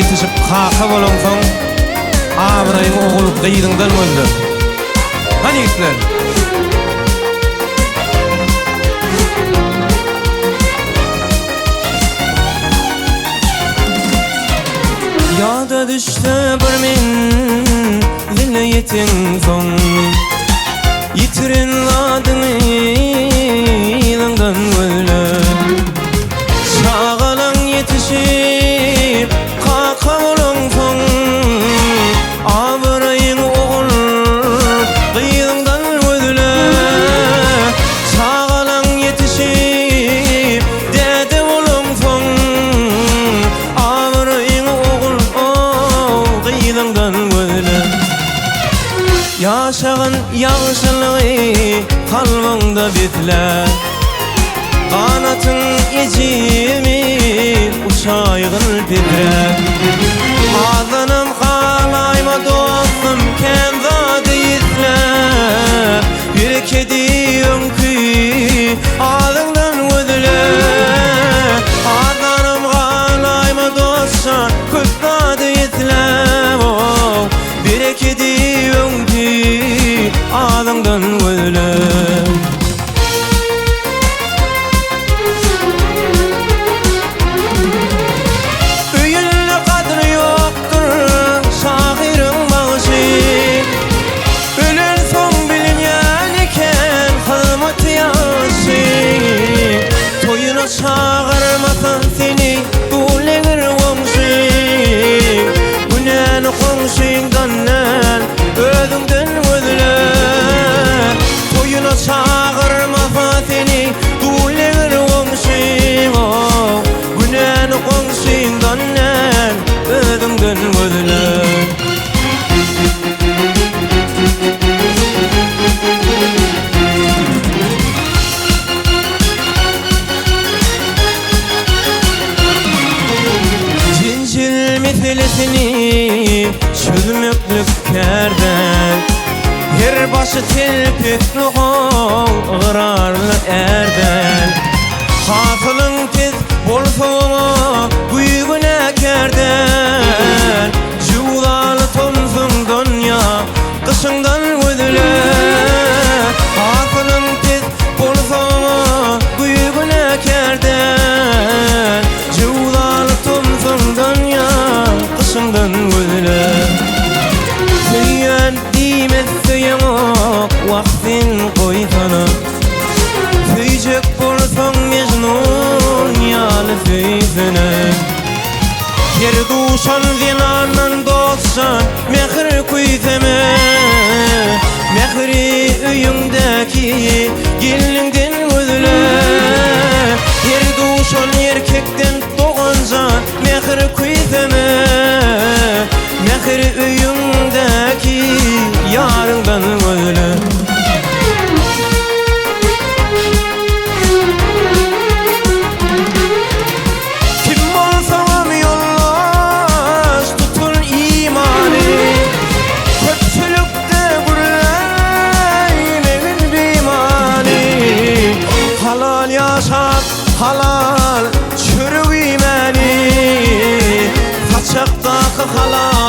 yetişip kaka bolansaň abraýyň ogul gyýdyňdan öldü. Hani gitler? Ýa-da düşdü bir men dile ýetiň soň ýitiren ladyny ýylyňdan öldü. Çağalaň ýetişip kaka bolansaň abraýyň ogul gyýdyňdan öldü. Çağalaň ýetişip dede bolansaň abraýyň ogul gyýdyňdan öldü. Yaşagan ýagşylygy kalbyňda bitler, kanatyň ejimi uçaýgyn pedrer. Azanam galaýma dostum kem zady ýitler, ýürekedi öňkü alyňdan ödüler. Azanam galaýma dostum köp zady ýitler, ýürekedi öňkü alyňdan ödüler. Çağırmasın seni bulegir oňşy, günen oňşyňdan özüňden ödüler. Toýuna çağırmasın seni bulegir oňşy, günen oňşyňdan özüňden ödüler. Meselesini çözmeklik kerden, her başı telpetli ol ıgrarlı erden. Hasılın tez bolsa büyüğüne kerden, judalı tomsun dünya kışından ödüler. Hasılın tez bolsa büyüğüne kerden, judalı tomsun dünya kışından ödüler. Süyen diýmez süyen ok waktin koýsana, süýjek bolsaň mejnun ýaly süýsene. Perduşan zinandan dostsan mehir kuýseme, mehiri öýüňdäki gelliňden ödüler. Perduşan erkekden doganjan mehir kuýseme, mehiri öýüňdäki ýaryňdan ödüler. Halal çürüğü meni, saçakdaki halal